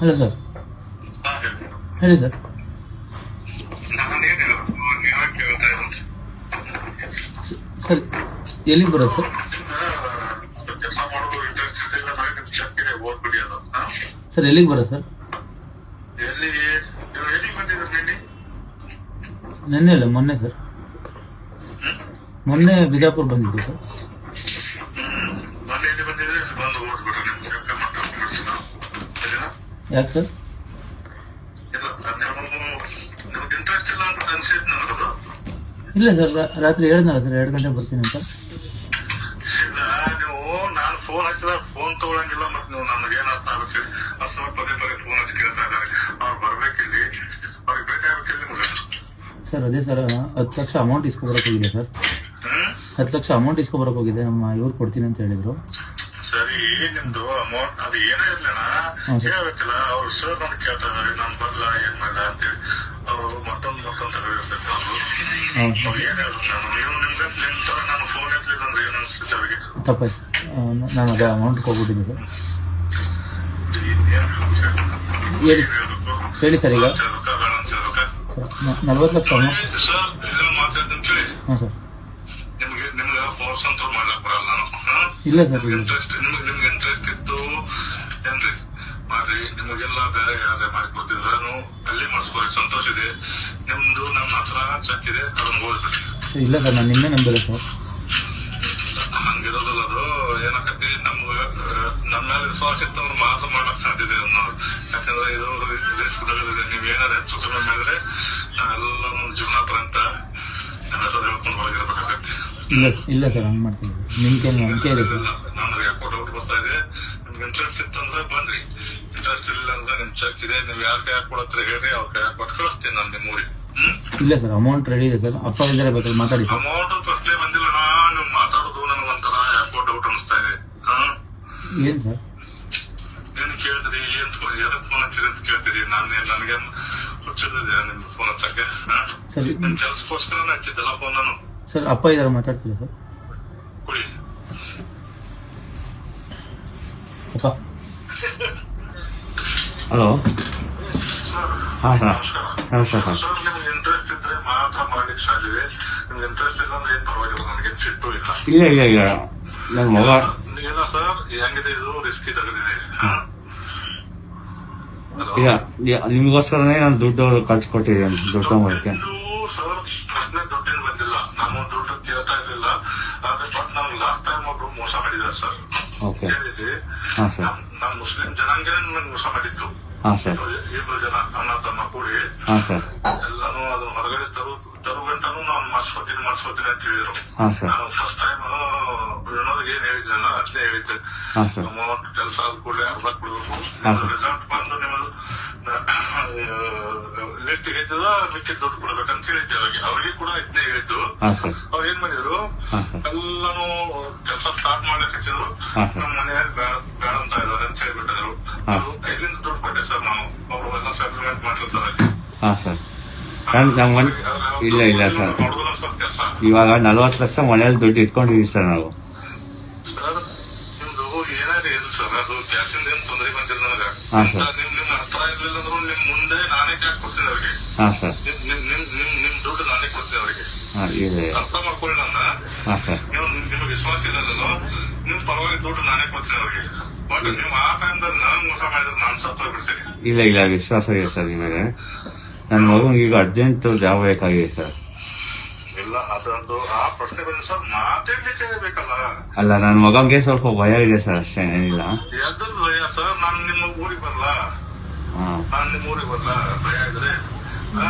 Hello sir, ಹೇಳಿ sir. Sir ಎಲ್ಲಿಗೆ ಬರೋದು ಸರ್? ಸರ್ ಎಲ್ಲಿಗೆ ಬರೋದು ಸರ್? ನಿನ್ನೆ ಅಲ್ಲ ಮೊನ್ನೆ ಸರ್, ಮೊನ್ನೆ ಬಿಜಾಪುರ ಬಂದಿದ್ದು ಸರ್. ಯಾಕೆ ಸರ್? ಇಲ್ಲ ಸರ್, ರಾತ್ರಿ ಹೇಳಿದ್ನಲ್ಲ ಸರ್ 2 ಗಂಟೆ ಬರ್ತೀನಿ ಅಂತ. ನಾನು ಫೋನ್ ಹಚ್ಚಿದಾಗ ಫೋನ್ ತಗೊಳಂಗಿಲ್ಲ. ಮತ್ತೆ ನೀವು ನನಗೆ ಏನ್ ಅರ್ಥ ಆಗ್ಬೇಕು? ಪದೇ ಪದೇ ಫೋನ್ ಹಚ್ಚಿ ಕೇಳ್ತಾ ಇದ್ದಾರೆ. ಅವ್ರು ಬರ್ಬೇಕಿಲ್ಲಿ, ಅವ್ರಿಗೆ ಬೇಕಾಗಬೇಕಿಲ್ಲ ನಿಮ್ಗೆ. ಸರ್ ಅದೇ ಸರ್, 10 ಲಕ್ಷ ಅಮೌಂಟ್ ಇಸ್ಕೊಬರಕ್ ಹೋಗಿದೆ ಸರ್. 10 ಲಕ್ಷ ಅಮೌಂಟ್ ಇಸ್ಕೊಬರಕ್ ಹೋಗಿದೆ. ನಮ್ಮ ಇವ್ರು ಕೊಡ್ತೀನಿ ಅಂತ ಹೇಳಿದ್ರು. ಸರಿ, ನಿಮ್ದು ಅಮೌಂಟ್ ಅದು ಏನೇ ಇರ್ಲಿಣ ಹೇಳ್ಬೇಕಿಲ್ಲ. ಅವ್ರು ಸರ್ ನನ್ ಕೇಳ್ತಾ ಇದಾರೆ, ನಾನ್ ಬರ್ಲ ಏನ್ ಮಾಡ್ಲ ಅಂತೇಳಿ. ಅವರು ಮತ್ತೊಂದು ತಗೋಬೇಕು. ಅವ್ರು ಏನ್ ಹೇಳಿದ್ರು, ನೀವು ನಿಮ್ಗೆ ನಿಮ್ ತರ ನಾನು ಫೋನ್ ಎತ್ತಲಿಲ್ಲ ಅಂದ್ರೆ ಏನ್ ಅನ್ಸುತ್ತೆ ಅವ್ರಿಗೆ? ತಪ್ಪಾಯ್ತು, ನಾನು ಅದೇ ಅಮೌಂಟ್ ಹೋಗ್ಬಿಟ್ಟಿದ್ದೆ ಸರ್. ಹೇಳಿ ಸರ್. ಈಗ 40 ಲಕ್ಷ ಅಮೌಂಟ್ ಸರ್ ಇದನ್ನ ಮಾತಾಡ್ತೀನಿ ಕೇಳಿ. ಹಾಂ ಸರ್. ನಿಮ್ಗೆ ಫೋರ್ಸ್ ಅಂತ ಮಾಡ್ಲಕ್ ಬರಲ್ಲ ನಾನು. ಇಲ್ಲ ಸರ್, ನಿಮ್ಗೆ ಇಂಟ್ರೆಸ್ಟ್ ಇತ್ತು ಏನ್ರಿ ಮಾಡ್ರಿ. ನಿಮಗೆಲ್ಲ ಬೇರೆ ಯಾರೇ ಮಾಡಿಕೊಡ್ತಿದ್ರು ಅಲ್ಲಿ ಮಾಡಿಸ್ಕೊಳಿ, ಸಂತೋಷ ಇದೆ. ನಿಮ್ದು ನಮ್ಮ ಹತ್ರ ಚೆಕ್ ಇದೆ, ಅದನ್ನ ಹೋಗ್ಬಿಡಿ. ಇಲ್ಲ ಸರ್, ನಾನು ನಿನ್ನೆ ನಂಬಿಲ್ಲ ಸರ್. ಹಂಗಿರೋದಿಲ್ಲ, ಅದು ಏನಾಕತಿ ನಮ್ಗೆ ನಮ್ಮ ಮೇಲೆ ವಿಶ್ವಾಸ ಇತ್ತಂದ್ರೆ ಮಾತ್ರ ಮಾಡಕ್ ಸಾಧ್ಯತೆ ಅನ್ನೋದು. ಯಾಕಂದ್ರೆ ಇದು ರಿಸ್ಕ್ ತಗದಿದೆ. ನೀವ್ ಏನಾದ್ರು ಹೆಚ್ಚು ಕಡಿಮೆ ಮಾಡಿದ್ರೆ ನಾವೆಲ್ಲ ಜೀವನ ಅಂತ ನನ್ನ ಹೆಸರು ಹೇಳ್ಕೊಂಡು ಒಳಗಿರ್ಬೇಕಾಗತ್ತೆ. ಇಲ್ಲ ಸರ್, ಹಂಗೆ ಮಾಡ್ತೀನಿ. ನಿಮ್ಗೆ ನಂಬಿಕೆ ಇದೆ ಸರ್. ನನಗೆ ಯಾಕೋ ಡೌಟ್ ಬರ್ತಾ ಇದೆ. ನಿಮ್ಗೆ ಇಂಟ್ರೆಸ್ಟ್ ಇತ್ತಂದ್ರೆ ಬನ್ರಿ, ಇಂಟ್ರೆಸ್ಟ್ ಇಲ್ಲ ಅಂದ್ರೆ ನಿಮ್ ಚೆಕ್ ಇದೆ, ನೀವು ಯಾರ ಕೈ ಕೊಡತ್ರ ಹೇಳ್ರಿ, ಅವ್ರ ಕೈ ಕೊಟ್ಟು ಕಳಿಸ್ತೀನಿ ನಾನು ನಿಮ್ಮ ಊರಿಗೆ. ಇಲ್ಲ ಸರ್, ಅಮೌಂಟ್ ರೆಡಿ ಇದೆ ಸರ್. ಅಪ್ಪ ಇದ್ದಾರೆ, ಬೇಕಾದ್ರೆ ಮಾತಾಡಿ ಸರ್. ಅಮೌಂಟ್ ಪ್ರಶ್ನೆ ಬಂದಿಲ್ಲ. ನೀವು ಮಾತಾಡೋದು ನನಗೊಂಥರ ಯಾಕೋ ಡೌಟ್ ಅನಿಸ್ತಾ ಇದೆ. ಏನ್ ಸರ್? ಏನ್ ಕೇಳಿದ್ರಿ? ಎದಕ್ ಫೋನ್ ಹಚ್ಚಿರಿ ಅಂತ ಕೇಳ್ತೀರಿ? ನನಗೇನ್ ಹುಚ್ಚಿದೆ ನಿಮ್ ಫೋನ್ ಹಚ್ಚಕ್ಕೆ? ಸರಿ, ನಿಮ್ ಕೆಲ್ಸಕ್ಕೋಸ್ಕರನೇ ಹಚ್ಚಿದ್ದಲ್ಲ ಫೋನ್ ನಾನು. ಸರ್ ಅಪ್ಪ ಇದ್ದಾರೆ, ಮಾತಾಡ್ತೀರಾ ಸರ್? ಕುಡಿ ಅಪ್ಪ. ಹಲೋ. ಹಾಂ ಸರ್, ನಮಸ್ಕಾರ ಸರ್. ಸರ್, ನಿಮ್ಗೆ ಇಂಟ್ರೆಸ್ಟ್ ಇದ್ರೆ ಮಾತ್ರ ಮಾಡ್ಲಿಕ್ಕೆ ಸಾಧ್ಯ ಇದೆ. ನಿಮ್ಗೆ ಇಂಟ್ರೆಸ್ಟ್ ಇಲ್ಲ ಅಂದ್ರೆ ಏನ್ ಪರವಾಗಿಲ್ಲ, ನನಗೇನ್ ಸಿಟ್ಟು ಇಲ್ಲ. ಇಲ್ಲ ನನ್ನ ಮಗ ಇಲ್ಲ ಸರ್, ಹೆಂಗಿದೆ ಇದು ರಿಸ್ಕಿ ತಗದಿದೆ. ನಿಮಗೋಸ್ಕರನೇ ನಾನು ದುಡ್ಡು ಖರ್ಚು ಕೊಟ್ಟಿದ್ದೀನಿ, ದುಡ್ಡು ಮಾಡೋಕ್ಕೆ. ಸರ್ ಪ್ರಶ್ನೆ ದುಡ್ಡಿನ ಬಂದಿಲ್ಲ, ನಾನು ದುಡ್ಡು ಕೇಳ್ತಾ ಇರ್ಲಿಲ್ಲ. ಆದ್ರೆ ಬಟ್ ನಮ್ಗೆ ಲಾಸ್ಟ್ ಟೈಮ್ ಒಬ್ರು ಮೋಸ ಮಾಡಿದ್ದಾರೆ ಸರ್. ಹೇಳಿದ್ರಿ, ನಾನ್ ಮುಸ್ಲಿಂ ಜನಾಂಗನೇ ನನ್ಗೆ ಮೋಸ ಮಾಡಿತ್ತು. ಇಬ್ರು ಜನ ಅಣ್ಣ ತಮ್ಮ ಕೂಡಿ ಎಲ್ಲಾನು ಅದನ್ನ ಹೊರಗಡೆ ತರುಗಂಟನು ನಾನು ಮಾಡಿಸ್ಕೊತೀನಿ ಅಂತ ಹೇಳಿದ್ರು. ನಾನು ಫಸ್ಟ್ ಟೈಮ್ ವಿನೋದ್ಗೆ ಏನ್ ಹೇಳಿದ್ರಲ್ಲ ಅಷ್ಟೇ ಹೇಳಿದ್ದೆ. ಅಮೌಂಟ್ ಕೆಲಸ ಆದ ಕೂಡಲೇ ಅರ್ಧ ಕೊಡ್ಬೇಕು, ರಿಸಲ್ಟ್ ಬಂದು ನಿಮ್ಮದು ಲಿಸ್ಟ್ ಹೇಳಿದ್ದದ ಮಿಕ್ಕಿ ದುಡ್ಡು ಕೊಡ್ಬೇಕಂತ ಹೇಳಿದ್ದೆ ಅವ್ರಿಗೆ ಕೂಡ ಇದನ್ನೇ ಹೇಳಿದ್ದು. ಅವ್ರು ಏನ್ ಮಾಡಿದ್ರು, ಎಲ್ಲಾನು ಕೆಲಸ ಸ್ಟಾರ್ಟ್ ಮಾಡಕ್ ಹಚ್ಚಿದ್ರು. ನಮ್ಮ ಮನೆಯಲ್ಲಿ ಬೇಡ ಅಂತ ಇದ್ದಾರೆ ಅಂತ ಹೇಳ್ಬಿಟ್ಟಿದ್ರು. ಅದು ಕೈಲಿಂದ ದುಡ್ಡು ಕೊಟ್ಟೆ ಸರ್ ನಾನು. ಅವರು ಎಲ್ಲ ಸೆಟಲ್ಮೆಂಟ್ ಮಾಡ್ತಿರ್ತಾರೆ. ಇಲ್ಲ ಸರ್, ಇವಾಗ 40 ಲಕ್ಷ ಮನೆಯಲ್ಲಿ ದುಡ್ಡು ಇಟ್ಕೊಂಡಿದೀವಿ ಸರ್ ನಾವು. ಸರ್ ನಿಮ್ದು ಏನಾದ್ರು ಏನು ಸರ್, ಅದು ಕ್ಯಾಶಿಂದ ಏನ್ ತೊಂದರೆ ಬಂದಿಲ್ಲ ನನಗ. ನಿಮ್ ಹತ್ರ ಇರ್ಲಿಲ್ಲ ಅಂದ್ರೂ ನಿಮ್ ಮುಂದೆ ನಾನೇ ಕ್ಯಾಶ್ ಕೊಡ್ತೀನಿ ಅವ್ರಿಗೆ. ನಿಮ್ ದುಡ್ಡು ನಾನೇ ಕೊಡ್ತೀನಿ ಅವ್ರಿಗೆ. ಅರ್ಥ ಮಾಡ್ಕೊಳ್ಳಿ ನನ್ನ. ನಿಮ್ಗೆ ವಿಶ್ವಾಸ ಇಲ್ಲದಲ್ಲ, ನಿಮ್ ಪರವಾಗಿ ದುಡ್ಡು ನಾನೇ ಕೊಡ್ತೀನಿ ಅವ್ರಿಗೆ. ಬಟ್ ನೀವು ಆ ಟೈಮ್ದಲ್ಲಿ ನಾನು ಮೋಸ ಮಾಡಿದ್ರೆ ನಾನು ಸತ್ತೋಗ್ಬಿಡ್ತೀನಿ. ಇಲ್ಲ ವಿಶ್ವಾಸ ಇದೆ ಸರ್ ನಿಮಗೆ. ನನ್ನ ಮಗನಿಗೆ ಈಗ ಅರ್ಜೆಂಟ್ ಜಾಬ್ ಬೇಕಾಗಿದೆ ಸರ್. ಇಲ್ಲ ಅದೊಂದು ಆ ಪ್ರಶ್ನೆ ಬಂದ್ರೆ ಸರ್ ಮಾತಾಡ್ಲಿಕ್ಕೆ ಬೇಕಲ್ಲ. ಅಲ್ಲ, ನನ್ನ ಮಗನಿಗೆ ಸ್ವಲ್ಪ ಭಯ ಇದೆ ಸರ್, ಅಷ್ಟೇ, ಏನಿಲ್ಲ. ಎದ್ರದ್ದು ಭಯ ಸರ್? ನಾನು ನಿಮ್ಮ ಊರಿಗೆ ಬರ್ಲಾ? ಭಯ ಇದ್ರೆ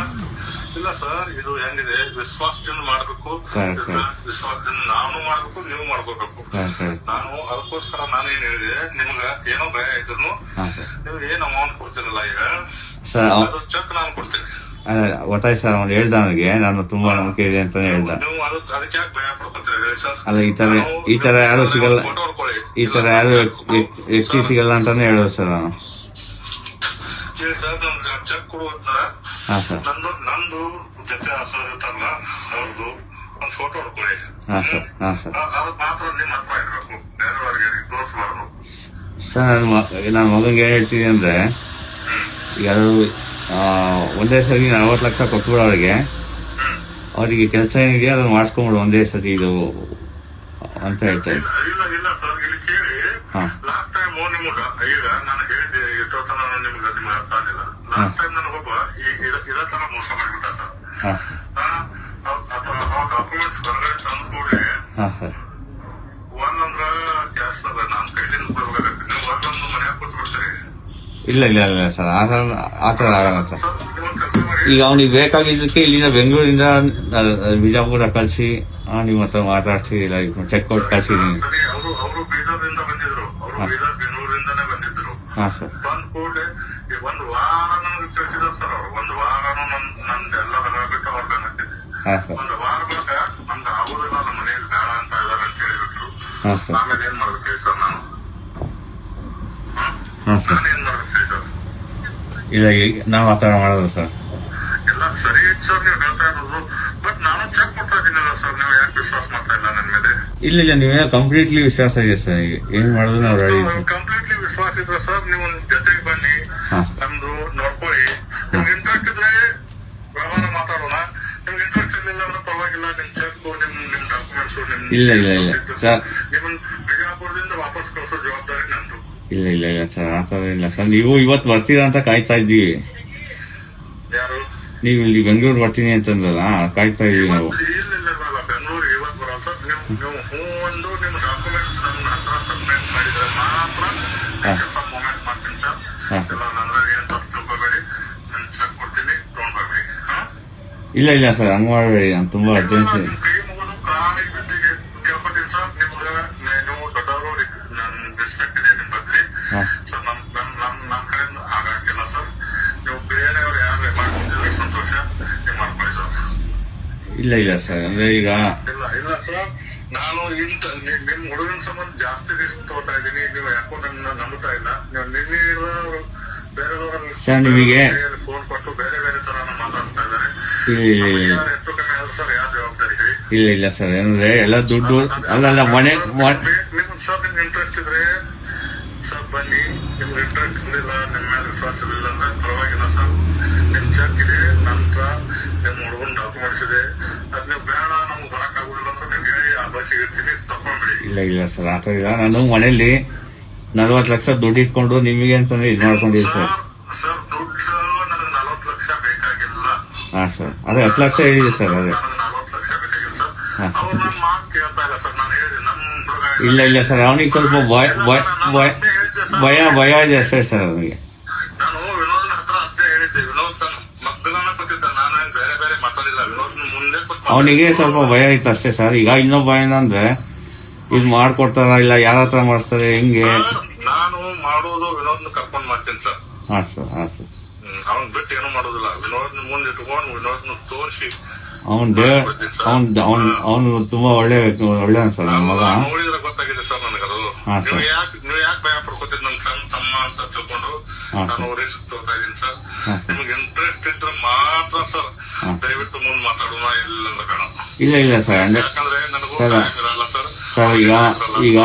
ಇಲ್ಲ ಸರ್. ಇದು ಹೆಂಗಿದೆ, ವಿಶ್ವಾಸದಿಂದ ಮಾಡ್ಬೇಕು. ವಿಶ್ವಾಸದಿಂದ ನಾನು ಮಾಡ್ಬೇಕು, ನೀವು ಮಾಡ್ಕೋಬೇಕು. ನಾನು ಅದಕ್ಕೋಸ್ಕರ ನಾನೇನ್ ಹೇಳಿದೆ, ನಿಮ್ಗ ಏನೋ ಭಯ ಇದ್ರು ನೀವು ಏನ್ ಅಮೌಂಟ್ ಕೊಡ್ತೀರಲ್ಲ ಈಗ ಅದು ಚೆಕ್ ನಾನು ಕೊಡ್ತೀನಿ. ಗೊತ್ತಾಯ್ತು ಸರ್, ಅವ್ನು ಹೇಳ್ದ ನನಗೆ, ನಾನು ತುಂಬಾ ನಂಬಿಕೆ ಇದೆ ಅಂತಾನೆ ಹೇಳ್ದ. ನೀವು ಅದಕ್ಕೆ ಯಾಕೆ ಭಯ ಪಡ್ಕೊತೀರ ಹೇಳಿ ಸರ್? ಅಲ್ಲ, ಈ ತರ ಯಾರು ಸಿಗಲ್ಲ, ಈ ತರ ಯಾರು ವ್ಯಕ್ತಿ ಸಿಗಲ್ಲ ಅಂತಾನೆ ಹೇಳೋದು ಸರ್ ನಾನು. ಹೇಳಿ ಸರ್, ನಮ್ಗೆ ಚೆಕ್ ಕೊಡುವಂತ ನಂದು ಜೊತೆ ಸರ್ ಇರ್ತಾರಲ್ಲ ಅವ್ರದ್ದು ಒಂದು ಫೋಟೋ ಹೊಡ್ಕೊಳ್ಳಿ. ಅದು ಮಾತ್ರ ನಿಮ್ಮ ಹತ್ರ ಇರ್ಬೇಕು, ಬೇರೆಯವ್ರಿಗೆ ತೋರಿಸಬಾರ್ದು ಸರ್. ನನ್ನ ಮಗನ್ಗೆ ಏನ್ ಹೇಳ್ತೀನಿ ಅಂದ್ರೆ, ಈಗ ಅದು ಒಂದೇ ಸರಿ 40 ಲಕ್ಷ ಕೊಟ್ಬಿಡು ಅವರಿಗೆ ಕೆಲಸ ಏನಿದೆ ಅದನ್ನ ಮಾಡಿಸ್ಕೊಂಬಿಡು ಒಂದೇ ಸರಿ ಇದು ಅಂತ ಹೇಳ್ತಾ ಇದ್ದೆ. ಇಲ್ಲ ಸರ್, ಇಲ್ಲಿ ಕೇಳಿ. ಲಾಸ್ಟ್ ಟೈಮ್ ನಿಮ್ಗ ಈಗ ನಾನು ಹೇಳಿದ್ದೆ ಎಷ್ಟೊತ್ತನ ನಿಮ್ಗೆ ಅರ್ಥ ಆಗಿಲ್ಲ. ಲಾಸ್ಟ್ ಟೈಮ್ ನನಗೊಬ್ಬ ಇದೇ ತರ ಮೋಸ ಮಾಡಿಬಿಟ್ಟ ಸರ್. ಡಾಕ್ಯುಮೆಂಟ್ಸ್ ಹೊರಗಡೆ ತಂದು ಕೂಡಲೇ ಒಂದಂದ್ರ ಕ್ಯಾಶ್ ಅದ ನಾನು ಕೈಲಿಂದ ಬರ್ಬೇಕಾಗತ್ತೆ. ನೀವು ಒಂದೊಂದು ಮನ್ಯಾಗ ಕೂತ್ಬಿಡ್ತೀರಿ. ಇಲ್ಲ ಸರ್ ಆ ಥರ ಆಗಲ್ಲ ಸರ್. ಈಗ ಅವ್ನಿಗೆ ಬೇಕಾಗಿದ್ದಕ್ಕೆ ಇಲ್ಲಿಂದ ಬೆಂಗಳೂರಿಂದ ಬಿಜಾಪುರ ಕಳಿಸಿ ನಿಮ್ಮ ಹತ್ರ ಮಾತಾಡ್ಸಿ ಇಲ್ಲ ಚೆಕ್ ಕೊಟ್ಟು ಕಳ್ಸಿದೀನಿ. ಸರಿ, ಅವರು ಬೀದರ್ದಿಂದ ಬಂದಿದ್ರು. ಅವರು ಬೀದರ್ ಬೆಂಗಳೂರಿಂದಾನೇ ಬಂದಿದ್ರು. ಬಂದ್ ಕೂಡಲೇ ಒಂದು ವಾರ ನನಗೆ ತಿಳಿಸಿದ್ರು ಸರ್. ಅವ್ರು ಒಂದು ವಾರನು ನಂದು ಎಲ್ಲ ಬಿಟ್ಟು ಅವ್ರಿಗೆ ಹತ್ತಿದ್ದೆ. ಒಂದು ವಾರ ಬಳಿಕ ನಮ್ಗೆ ಆಗುದಿಲ್ಲ, ನಮ್ಮ ಮನೆಯಲ್ಲಿ ಬೇಡ ಅಂತ ಇದಾರೆ ಅಂತ ಹೇಳಿಬಿಟ್ರು. ಆಮೇಲೆ ಏನ್ ಮಾಡ್ಬೇಕು ಸರ್ ನಾನು ಏನ್ ಮಾಡ್ಬೇಕು ಸರ್? ಇಲ್ಲ ನಾವು ಆ ಥರ ಮಾಡೋದು ಸರ್. ಎಲ್ಲ ಸರಿ ಸರ್ ನೀವು ಹೇಳ್ತಾ ಇರೋದು. ಬಟ್ ನಾನು ಚೆಕ್ ಕೊಡ್ತಾ ಇದ್ದೀನಲ್ಲ ಸರ್, ನೀವು ಯಾಕೆ ವಿಶ್ವಾಸ ಮಾಡ್ತಾ ಇಲ್ಲ ನನ್ನ ಮೇಲೆ? ಇಲ್ಲ ನೀವೇ ಕಂಪ್ಲೀಟ್ಲಿ ವಿಶ್ವಾಸ ಇದೆ ಸರ್. ಈಗ ಏನ್ ಮಾಡೋದು ನಾವು ರೆಡಿ. ಕಂಪ್ಲೀಟ್ಲಿ ವಿಶ್ವಾಸ ಇದ್ರೆ ಸರ್ ನೀವು ಜೊತೆಗೆ ಬನ್ನಿ, ನಮ್ದು ನೋಡ್ಕೊಳ್ಳಿ. ನಿಮ್ಗೆ ಇಂಟ್ರೆಸ್ಟ್ ಇದ್ರೆ ವ್ಯವಹಾರ ಮಾತಾಡೋಣ. ನಿಮ್ಗೆ ಇಂಟ್ರೆಸ್ಟ್ ಇರ್ಲಿಲ್ಲ ಅಂದ್ರೆ ಪರವಾಗಿಲ್ಲ. ನಿಮ್ ಚೆಕ್ ನಿಮ್ ಡಾಕ್ಯುಮೆಂಟ್ಸ್ ಇಲ್ಲ ಸರ್, ನಿಮ್ಮನ್ನ ಬಿಜಾಪುರದಿಂದ ವಾಪಸ್ ಕಳಿಸೋ ಜವಾಬ್ದಾರಿ ನಂದು. ಇಲ್ಲ ಸರ್ ಆ ಥರ ಇಲ್ಲ ಸರ್. ನೀವು ಇವತ್ತು ಬರ್ತೀರಾ ಅಂತ ಕಾಯ್ತಾ ಇದ್ದೀವಿ. ಯಾರು? ನೀವು ಇಲ್ಲಿ ಬೆಂಗಳೂರು ಬರ್ತೀನಿ ಅಂತಂದ್ರಲ್ಲ, ಕಾಯ್ತಾ ಇದೀವಿ ನಾವು. ಇಲ್ಲ ಬೆಂಗಳೂರು ಇವತ್ತು ಬರಲ್ಲ ಸರ್. ನೀವು ಒಂದು ನಿಮ್ಮ ಡಾಕ್ಯುಮೆಂಟ್ಸ್ ನನ್ನ ಹತ್ರ ಸಬ್ಮಿಟ್ ಮಾಡಿದ್ರೆ ಮಾತ್ರ ಮೂವ್ಮೆಂಟ್ ಮಾಡ್ತೀನಿ ಸರ್. ಇಲ್ಲ ನನಗೆ ಏನ್ ತಪ್ಪು ತಿಳ್ಕೊಬೇಡಿ. ನಾನು ಚೆಕ್ ಕೊಡ್ತೀನಿ, ತಗೊಂಡ್ ಬರ್ಬೇಡಿ. ಇಲ್ಲ ಸರ್ ಹಂಗ್ ಮಾಡಬೇಡಿ. ನಾನು ತುಂಬಾ ಅರ್ಜೆಂಟ್. ನಿಮ್ ಕೈ ಮುಗಿದು ಕಾಲಿಗೆ ಬಿದ್ದು ಕೇಳ್ಕೊತೀನಿ ಸರ್. ನಿಮ್ಗೆ ನೀವು ದೊಡ್ಡವರು, ನನ್ ರೆಸ್ಪೆಕ್ಟ್ ಇದೆ ನಿಮ್ ಬಗ್ಗೆ ಸರ್. ನಮ್ಮ ಕಡೆಯಿಂದ ಆಗಕ್ಕಿಲ್ಲ ಸರ್. ನೀವು ಬೇರೆಯವ್ರು ಯಾರು ಮಾಡ್ಕೊಂಡಿದ್ರೆ ಸಂತೋಷ, ನೀವು ಮಾಡ್ಕೊಳ್ಳಿ ಸರ್. ಇಲ್ಲ ಸರ್ ಅಂದ್ರೆ ಈಗ ಇಲ್ಲ ಸರ್, ನಾನು ನಿಮ್ ಹುಡುಗನ ಸಂಬಂಧ ಜಾಸ್ತಿ ರಿಸ್ಕ್ ತಗೋತಾ ಇದ್ದೀನಿ. ನೀವು ಯಾಕೋ ನನ್ನ ನಂಬುತ್ತಾ ಇಲ್ಲ. ನೀವು ನಿನ್ನೆ ಬೇರೆದವರಲ್ಲಿ ನಿಮಗೆ ಫೋನ್ ಕೊಟ್ಟು ಬೇರೆ ತರ ಮಾತಾಡ್ತಾ ಇದ್ದಾರೆ. ಹೆಚ್ಚು ಕಮ್ಮಿ ಆದ್ರೆ ಸರ್ ಯಾವ ಜವಾಬ್ದಾರಿ ಹೇಳಿ? ಇಲ್ಲ ಸರ್ ಅಂದ್ರೆ ಎಲ್ಲ ದುಡ್ಡು ಅಲ್ಲ ಮನೆ ನಿಮ್ ಸರ್ ನಿಮ್ಗೆ ಇಂಟ್ರೆಸ್ಟ್ ಇದ್ರೆ ಸರ್ ಬನ್ನಿ. ನಿಮ್ಗೆ ಇಂಟ್ರೆಸ್ಟ್ ಇರಲಿಲ್ಲ, ನಿಮ್ಮ ಮೇಲೆ ವಿಶ್ವಾಸ ಇರಲಿಲ್ಲ ಅಂದ್ರೆ ಪರವಾಗಿಲ್ಲ ಸರ್. ನಿಮ್ ಚೆಕ್ ಇದೆ, ನಂತರ ನಿಮ್ ಹುಡುಗನ ಡಾಕ್ಯುಮೆಂಟ್ಸ್ ಇದೆ. ಅದ್ ನೀವು ಬೇಡ ನಮ್ಗೆ ಬರಕ್ ಆಗುದಿಲ್ಲ ಅಂದ್ರೆ ನೀವು ಹೇಳಿ ಆ ಬಸ್ಸಿಗೆ ಇರ್ತೀನಿ, ತಕೊಂಡ್ಬಿಡಿ. ಇಲ್ಲ ಸರ್ ಆ ಥರ ಇಲ್ಲ. ನಾನು ಮನೇಲಿ 40 ಲಕ್ಷ ದುಡ್ಡು ಇಟ್ಕೊಂಡು ನಿಮಗೆ ಅಂತಂದ್ರೆ ಇದು ಮಾಡ್ಕೊಂಡಿವಿ ಸರ್. ಸರ್ ದುಡ್ಡು ನನಗೆ 40 ಲಕ್ಷ ಬೇಕಾಗಿಲ್ಲ. ಸರ್ ಅದೇ 10 ಲಕ್ಷ ಹೇಳಿದೆ ಸರ್. ಅದೇ 40 ಲಕ್ಷ ಬೇಕಾಗಿಲ್ಲ ಸರ್. ಅವ್ರು ನನ್ನ ಮಾತು ಕೇಳ್ತಾ ಇಲ್ಲ ಸರ್. ನಾನು ಹೇಳಿದೆ ನಮ್ ಹುಡುಗ ಇಲ್ಲ ಸರ್ ಅವನಿಗೆ ಸ್ವಲ್ಪ ಭಯ ಇದೆ ಅಷ್ಟೇ ಸರ್ ಅವನಿಗೆ. ನಾನು ವಿನೋದನ ಹತ್ರ ಅದೇ ಹೇಳಿದ್ದೆ. ವಿನೋದ್ ಮಕ್ಕಳನ್ನ ಗೊತ್ತಿದ್ದ, ನಾನು ಬೇರೆ ಮಾತಾಡಿಲ್ಲ. ವಿನೋದ್ ಮುಂದೆ ಅವನಿಗೆ ಸ್ವಲ್ಪ ಭಯ ಇತ್ತು ಅಷ್ಟೇ ಸರ್. ಈಗ ಇನ್ನೊಬ್ಬ ಏನಂದ್ರೆ ಇದು ಮಾಡ್ಕೊಡ್ತಾರ ಇಲ್ಲ ಯಾರ ಹತ್ರ ಮಾಡಿಸ್ತಾರೆ ಹೆಂಗೆ. ನಾನು ಮಾಡೋದು ವಿನೋದ್ನ ಕರ್ಕೊಂಡ್ ಮಾಡ್ತೀನಿ ಸರ್. ಸರ್ ಅವ್ನ್ ಬಿಟ್ಟು ಏನು ಮಾಡೋದಿಲ್ಲ. ವಿನೋದ್ನ ಮುಂದೆ ಇಟ್ಕೊಂಡು ವಿನೋದ್ನ ತೋರಿಸಿ ಅವನು ತುಂಬಾ ಒಳ್ಳೆ ಸರ್ ನನ್ನ ಮಗ. ನೋಡಿದ್ರೆ ಗೊತ್ತಾಗಿದೆ ಸರ್ ನನಗದು. ನೀವು ಯಾಕೆ ಭಯ ಪಡ್ಕೋತೀರಿ? ನನ್ನ ಸಣ್ಣ ತಮ್ಮ ಅಂತ ತಿಳ್ಕೊಂಡು ನಾನು ರಿಸ್ಕ್ ತಗೋತಾ ಇದೀನಿ ಸರ್. ನಿಮ್ಗೆ ಇಂಟ್ರೆಸ್ಟ್ ಇದ್ರೆ ಮಾತ್ರ ಸರ್ ದಯವಿಟ್ಟು ಮುಂದೆ ಮಾತಾಡೋಣ. ಇಲ್ಲ ಬೇಡ. ಇಲ್ಲ ಸರ್ ಯಾಕಂದ್ರೆ ನನಗೂ ಇರಲ್ಲ ಸರ್. ಈಗ